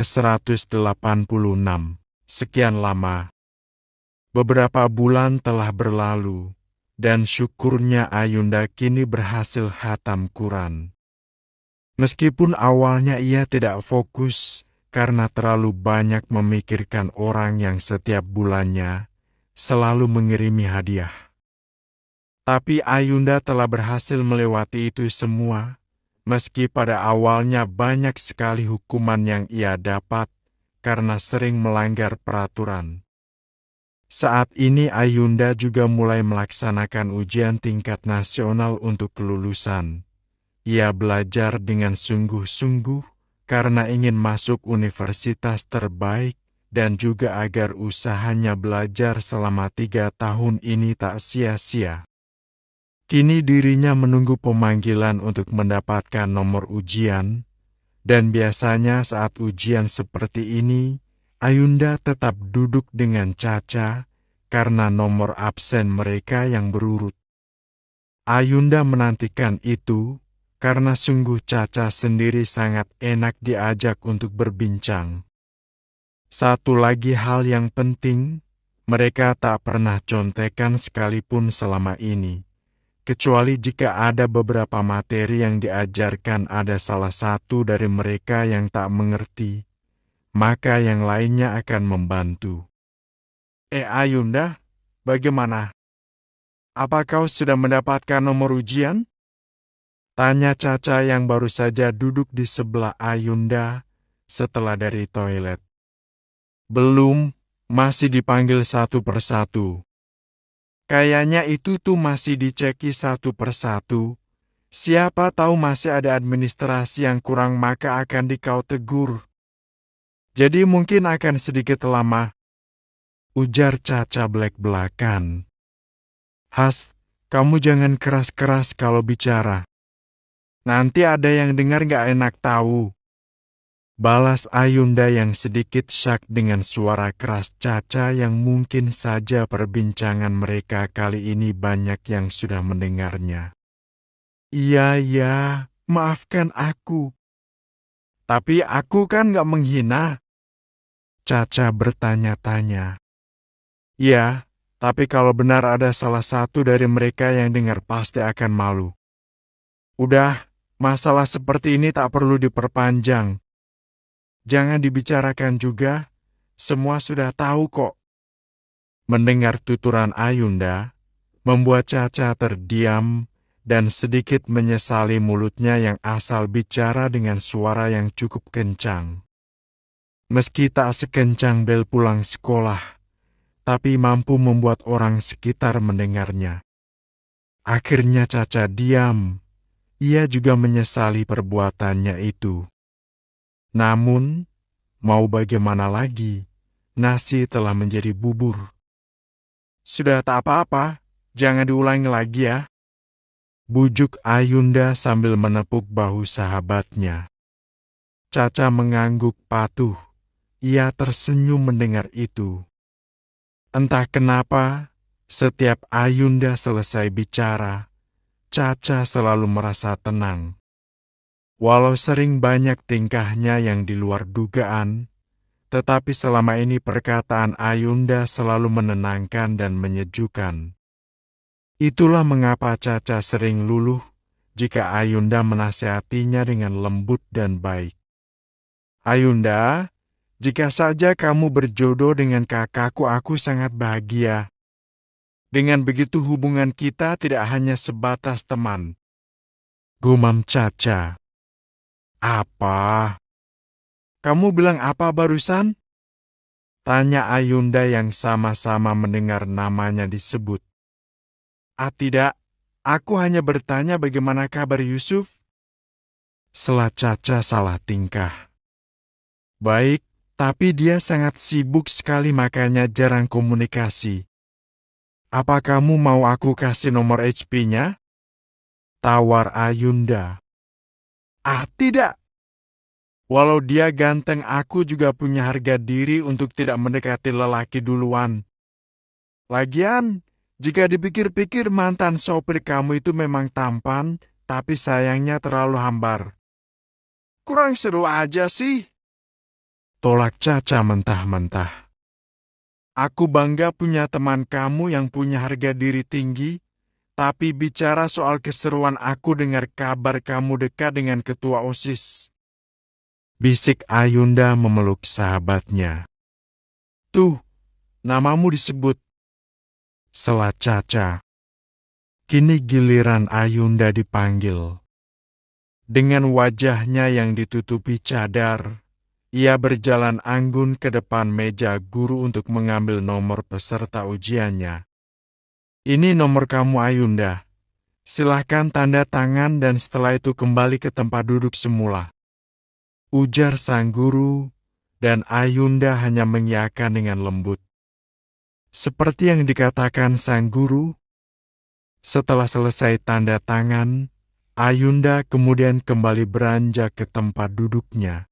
186. Sekian lama. Beberapa bulan telah berlalu, dan syukurnya Ayunda kini berhasil khatam Quran. Meskipun awalnya ia tidak fokus karena terlalu banyak memikirkan orang yang setiap bulannya selalu mengirimi hadiah. Tapi Ayunda telah berhasil melewati itu semua, meski pada awalnya banyak sekali hukuman yang ia dapat karena sering melanggar peraturan. Saat ini Ayunda juga mulai melaksanakan ujian tingkat nasional untuk kelulusan. Ia belajar dengan sungguh-sungguh karena ingin masuk universitas terbaik dan juga agar usahanya belajar selama 3 tahun ini tak sia-sia. Kini dirinya menunggu pemanggilan untuk mendapatkan nomor ujian, dan biasanya saat ujian seperti ini, Ayunda tetap duduk dengan Caca karena nomor absen mereka yang berurut. Ayunda menantikan itu karena sungguh Caca sendiri sangat enak diajak untuk berbincang. Satu lagi hal yang penting, mereka tak pernah contekan sekalipun selama ini. Kecuali jika ada beberapa materi yang diajarkan ada salah satu dari mereka yang tak mengerti, maka yang lainnya akan membantu. Ayunda, bagaimana? Apa kau sudah mendapatkan nomor ujian? Tanya Caca yang baru saja duduk di sebelah Ayunda setelah dari toilet. Belum, masih dipanggil satu persatu. Kayaknya itu tuh masih diceki satu persatu. Siapa tahu masih ada administrasi yang kurang maka akan dikau tegur. Jadi mungkin akan sedikit lama. Ujar Caca belak-belakan. Has, kamu jangan keras-keras kalau bicara. Nanti ada yang dengar gak enak tahu. Balas Ayunda yang sedikit syak dengan suara keras Caca yang mungkin saja perbincangan mereka kali ini banyak yang sudah mendengarnya. Iya, maafkan aku. Tapi aku kan gak menghina. Caca bertanya-tanya. Ya, tapi kalau benar ada salah satu dari mereka yang dengar pasti akan malu. Udah, masalah seperti ini tak perlu diperpanjang. Jangan dibicarakan juga, semua sudah tahu kok. Mendengar tuturan Ayunda, membuat Caca terdiam dan sedikit menyesali mulutnya yang asal bicara dengan suara yang cukup kencang. Meski tak sekencang bel pulang sekolah, tapi mampu membuat orang sekitar mendengarnya. Akhirnya Caca diam, ia juga menyesali perbuatannya itu. Namun, mau bagaimana lagi, nasi telah menjadi bubur. Sudah tak apa-apa, jangan diulangi lagi ya. Bujuk Ayunda sambil menepuk bahu sahabatnya. Caca mengangguk patuh, ia tersenyum mendengar itu. Entah kenapa, setiap Ayunda selesai bicara, Caca selalu merasa tenang. Walau sering banyak tingkahnya yang di luar dugaan, tetapi selama ini perkataan Ayunda selalu menenangkan dan menyejukkan. Itulah mengapa Caca sering luluh jika Ayunda menasihatinya dengan lembut dan baik. Ayunda, jika saja kamu berjodoh dengan kakakku, aku sangat bahagia. Dengan begitu hubungan kita tidak hanya sebatas teman. Gumam Caca. Apa? Kamu bilang apa barusan? Tanya Ayunda yang sama-sama mendengar namanya disebut. Tidak, aku hanya bertanya bagaimana kabar Yusuf. Sela Caca salah tingkah. Baik, tapi dia sangat sibuk sekali makanya jarang komunikasi. Apa kamu mau aku kasih nomor HP-nya? Tawar Ayunda. Tidak. Walau dia ganteng, aku juga punya harga diri untuk tidak mendekati lelaki duluan. Lagian, jika dipikir-pikir mantan sopir kamu itu memang tampan, tapi sayangnya terlalu hambar. Kurang seru aja sih. tolak Caca mentah-mentah. Aku bangga punya teman kamu yang punya harga diri tinggi, tapi bicara soal keseruan aku dengar kabar kamu dekat dengan ketua OSIS. Bisik Ayunda memeluk sahabatnya. Tuh, namamu disebut. Sela Caca. Kini giliran Ayunda dipanggil. Dengan wajahnya yang ditutupi cadar, ia berjalan anggun ke depan meja guru untuk mengambil nomor peserta ujiannya. Ini nomor kamu Ayunda. Silahkan tanda tangan dan setelah itu kembali ke tempat duduk semula. Ujar sang guru, dan Ayunda hanya mengiyakan dengan lembut. Seperti yang dikatakan sang guru, setelah selesai tanda tangan, Ayunda kemudian kembali beranjak ke tempat duduknya.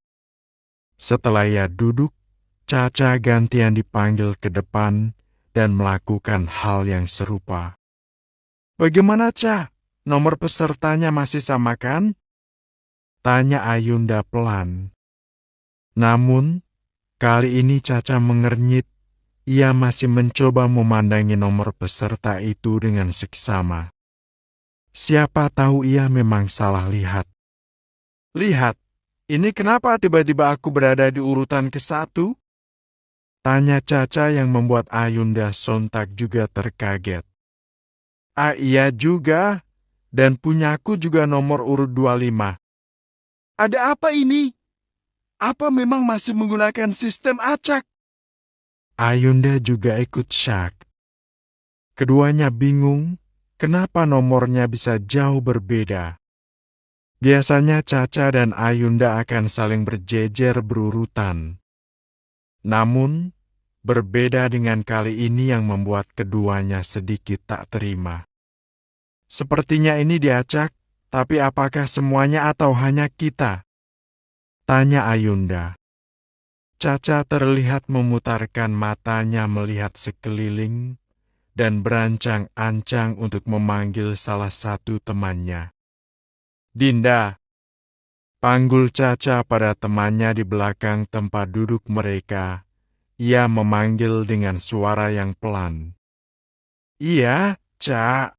Setelah ia duduk, Caca gantian dipanggil ke depan dan melakukan hal yang serupa. Bagaimana, Ca? Nomor pesertanya masih sama kan? Tanya Ayunda pelan. Namun, kali ini Caca mengernyit. Ia masih mencoba memandangi nomor peserta itu dengan seksama. Siapa tahu ia memang salah lihat. Lihat, ini kenapa tiba-tiba aku berada di urutan ke-1? Tanya Caca yang membuat Ayunda sontak juga terkaget. Ah iya juga, dan punyaku juga nomor urut 25. Ada apa ini? Apa memang masih menggunakan sistem acak? Ayunda juga ikut syak. Keduanya bingung. Kenapa nomornya bisa jauh berbeda? Biasanya Caca dan Ayunda akan saling berjejer berurutan. Namun, berbeda dengan kali ini yang membuat keduanya sedikit tak terima. Sepertinya ini diacak, tapi apakah semuanya atau hanya kita? Tanya Ayunda. Caca terlihat memutarkan matanya melihat sekeliling, dan berancang-ancang untuk memanggil salah satu temannya. Dinda, panggul Caca pada temannya di belakang tempat duduk mereka. Ia memanggil dengan suara yang pelan. Iya, Ca.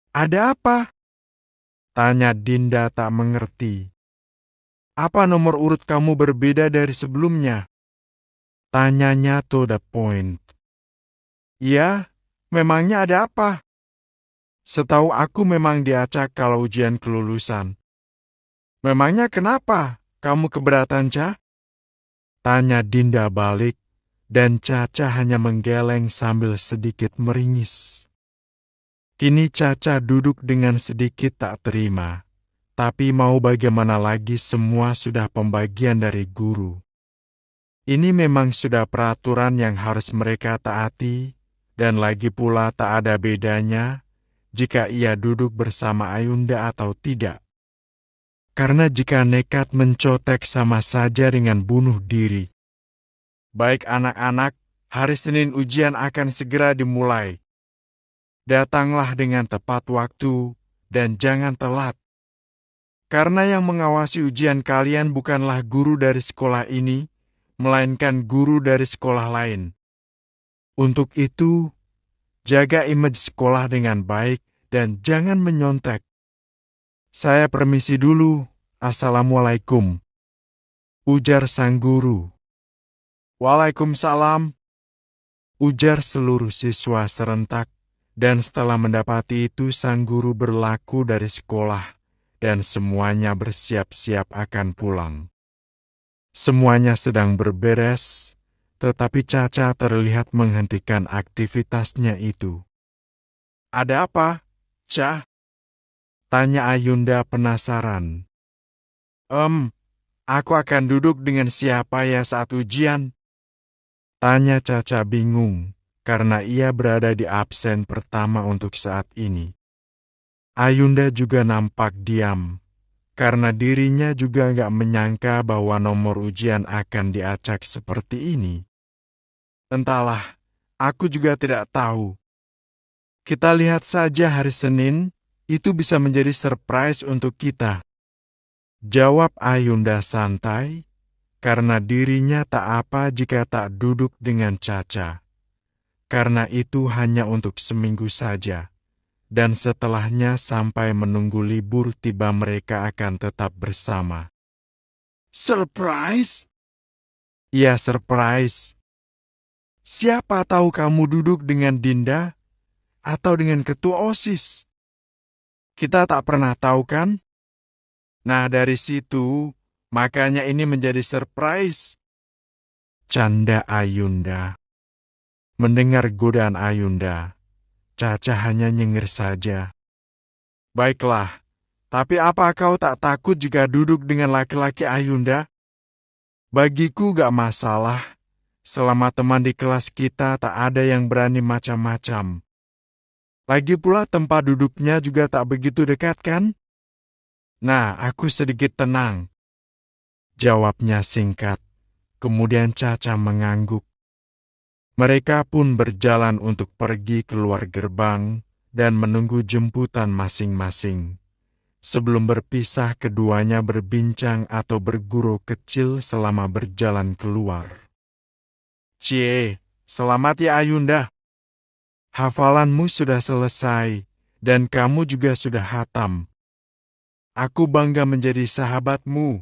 Ada apa? Tanya Dinda tak mengerti. Apa nomor urut kamu berbeda dari sebelumnya? Tanyanya to the point. Iya, memangnya ada apa? Setahu aku memang diacak kalau ujian kelulusan. Memangnya kenapa? Kamu keberatan, Ca? Tanya Dinda balik, dan Caca hanya menggeleng sambil sedikit meringis. Kini Caca duduk dengan sedikit tak terima, tapi mau bagaimana lagi semua sudah pembagian dari guru. Ini memang sudah peraturan yang harus mereka taati, dan lagi pula tak ada bedanya jika ia duduk bersama Ayunda atau tidak. Karena jika nekat mencotek sama saja dengan bunuh diri. Baik anak-anak, hari Senin ujian akan segera dimulai. Datanglah dengan tepat waktu dan jangan telat. Karena yang mengawasi ujian kalian bukanlah guru dari sekolah ini, melainkan guru dari sekolah lain. Untuk itu, jaga image sekolah dengan baik dan jangan menyontek. Saya permisi dulu. Assalamualaikum. Ujar sang guru. Waalaikumsalam. Ujar seluruh siswa serentak, dan setelah mendapati itu sang guru berlaku dari sekolah, dan semuanya bersiap-siap akan pulang. Semuanya sedang berberes, tetapi Caca terlihat menghentikan aktivitasnya itu. Ada apa, Ca? Tanya Ayunda penasaran. Aku akan duduk dengan siapa ya saat ujian? Tanya Caca bingung, karena ia berada di absen pertama untuk saat ini. Ayunda juga nampak diam, karena dirinya juga gak menyangka bahwa nomor ujian akan diacak seperti ini. Entahlah, aku juga tidak tahu. Kita lihat saja hari Senin, itu bisa menjadi surprise untuk kita. Jawab Ayunda santai, karena dirinya tak apa jika tak duduk dengan Caca. Karena itu hanya untuk seminggu saja, dan setelahnya sampai menunggu libur tiba mereka akan tetap bersama. Surprise? Ya, surprise. Siapa tahu kamu duduk dengan Dinda atau dengan ketua OSIS? Kita tak pernah tahu kan? Nah, dari situ, makanya ini menjadi surprise. Canda Ayunda. Mendengar godaan Ayunda, Caca hanya nyengir saja. Baiklah, tapi apa kau tak takut jika duduk dengan laki-laki Ayunda? Bagiku gak masalah, selama teman di kelas kita tak ada yang berani macam-macam. Lagi pula tempat duduknya juga tak begitu dekat kan? Nah, aku sedikit tenang. Jawabnya singkat, kemudian Caca mengangguk. Mereka pun berjalan untuk pergi keluar gerbang dan menunggu jemputan masing-masing. Sebelum berpisah, keduanya berbincang atau bergurau kecil selama berjalan keluar. Cie, selamat ya Ayunda. Hafalanmu sudah selesai, dan kamu juga sudah hatam. Aku bangga menjadi sahabatmu.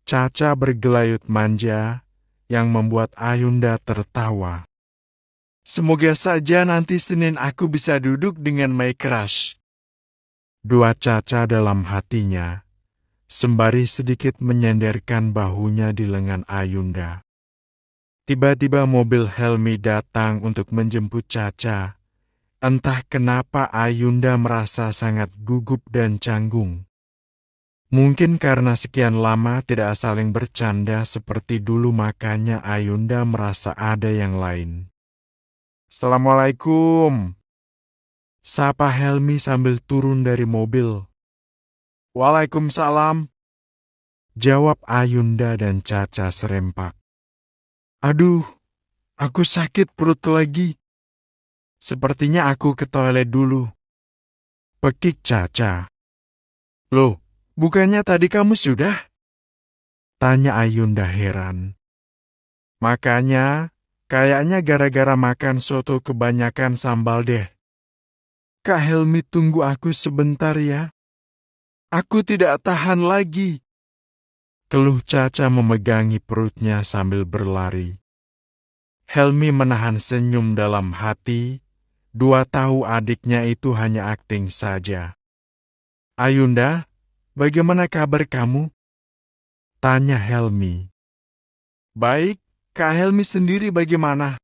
Caca bergelayut manja, yang membuat Ayunda tertawa. Semoga saja nanti Senin aku bisa duduk dengan my crush. Dua Caca dalam hatinya, sembari sedikit menyenderkan bahunya di lengan Ayunda. Tiba-tiba mobil Helmi datang untuk menjemput Caca. Entah kenapa Ayunda merasa sangat gugup dan canggung. Mungkin karena sekian lama tidak saling bercanda seperti dulu makanya Ayunda merasa ada yang lain. Assalamualaikum. Sapa Helmi sambil turun dari mobil. Waalaikumsalam. Jawab Ayunda dan Caca serempak. Aduh, aku sakit perut lagi. Sepertinya aku ke toilet dulu. Pekik Caca. Loh, bukannya tadi kamu sudah? Tanya Ayunda heran. Makanya, kayaknya gara-gara makan soto kebanyakan sambal deh. Kak Helmi tunggu aku sebentar ya. Aku tidak tahan lagi. Keluh Caca memegangi perutnya sambil berlari. Helmi menahan senyum dalam hati. 2 tahu adiknya itu hanya akting saja. Ayunda, bagaimana kabar kamu? Tanya Helmi. Baik, Kak Helmi sendiri bagaimana?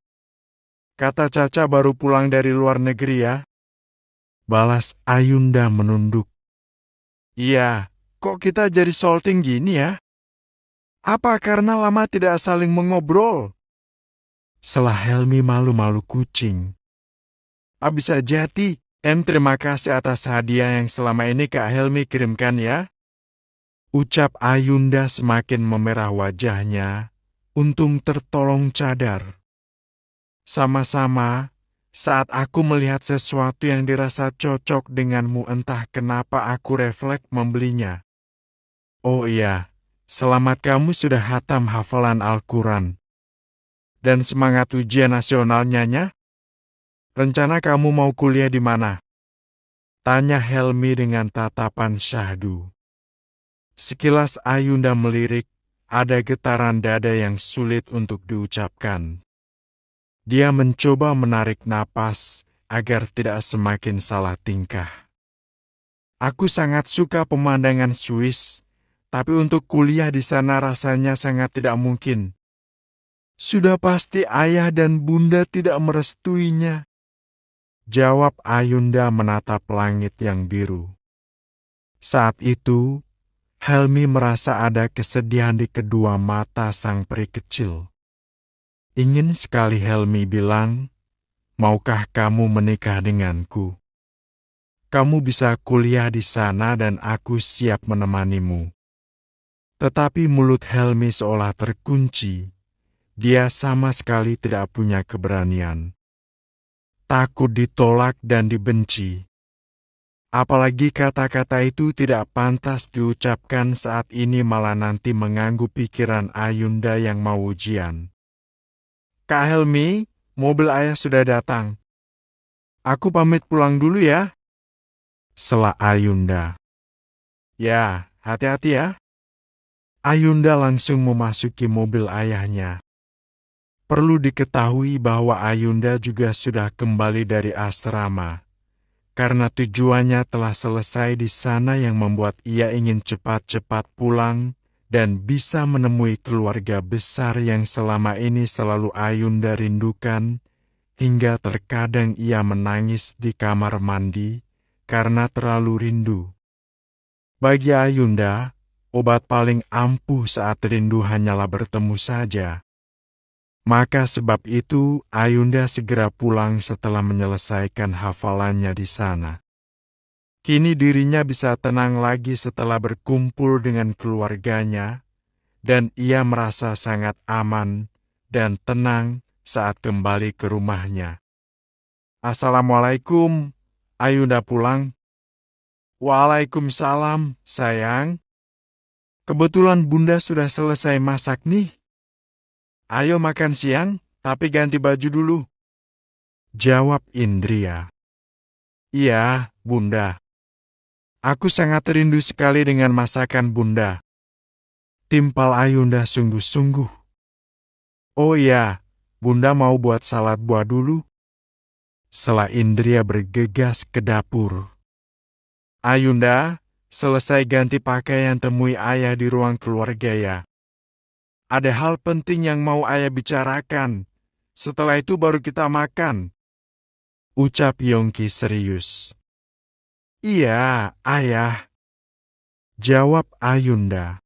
Kata Caca baru pulang dari luar negeri ya. Balas Ayunda menunduk. Iya, kok kita jadi salting gini ya? Apa karena lama tidak saling mengobrol? Selah Helmi malu-malu kucing. Bisa jadi, terima kasih atas hadiah yang selama ini Kak Helmi kirimkan ya. Ucap Ayunda semakin memerah wajahnya, untung tertolong cadar. Sama-sama, saat aku melihat sesuatu yang dirasa cocok denganmu entah kenapa aku refleks membelinya. Oh iya, selamat kamu sudah hatam hafalan Al-Quran. Dan semangat ujian nasionalnya nya? Rencana kamu mau kuliah di mana? Tanya Helmi dengan tatapan syahdu. Sekilas Ayunda melirik, ada getaran dada yang sulit untuk diucapkan. Dia mencoba menarik napas agar tidak semakin salah tingkah. Aku sangat suka pemandangan Swiss, tapi untuk kuliah di sana rasanya sangat tidak mungkin. Sudah pasti ayah dan bunda tidak merestuinya. Jawab Ayunda menatap langit yang biru. Saat itu, Helmi merasa ada kesedihan di kedua mata sang peri kecil. Ingin sekali Helmi bilang, maukah kamu menikah denganku? Kamu bisa kuliah di sana dan aku siap menemanimu. Tetapi mulut Helmi seolah terkunci. Dia sama sekali tidak punya keberanian. Takut ditolak dan dibenci. Apalagi kata-kata itu tidak pantas diucapkan saat ini, malah nanti mengganggu pikiran Ayunda yang mau ujian. Kak Helmi, mobil ayah sudah datang. Aku pamit pulang dulu ya. Sela Ayunda. Ya, hati-hati ya. Ayunda langsung memasuki mobil ayahnya. Perlu diketahui bahwa Ayunda juga sudah kembali dari asrama. Karena tujuannya telah selesai di sana yang membuat ia ingin cepat-cepat pulang dan bisa menemui keluarga besar yang selama ini selalu Ayunda rindukan, hingga terkadang ia menangis di kamar mandi karena terlalu rindu. Bagi Ayunda, obat paling ampuh saat rindu hanyalah bertemu saja. Maka sebab itu, Ayunda segera pulang setelah menyelesaikan hafalannya di sana. Kini dirinya bisa tenang lagi setelah berkumpul dengan keluarganya, dan ia merasa sangat aman dan tenang saat kembali ke rumahnya. Assalamualaikum, Ayunda pulang. Waalaikumsalam, sayang. Kebetulan Bunda sudah selesai masak nih. Ayo makan siang, tapi ganti baju dulu. Jawab Indria. Iya, Bunda. Aku sangat rindu sekali dengan masakan Bunda. Timpal Ayunda sungguh-sungguh. Oh iya, Bunda mau buat salad buah dulu. Sela Indria bergegas ke dapur. Ayunda, selesai ganti pakaian temui ayah di ruang keluarga ya. Ada hal penting yang mau ayah bicarakan. Setelah itu baru kita makan. Ucap Yongki serius. Iya, ayah. Jawab Ayunda.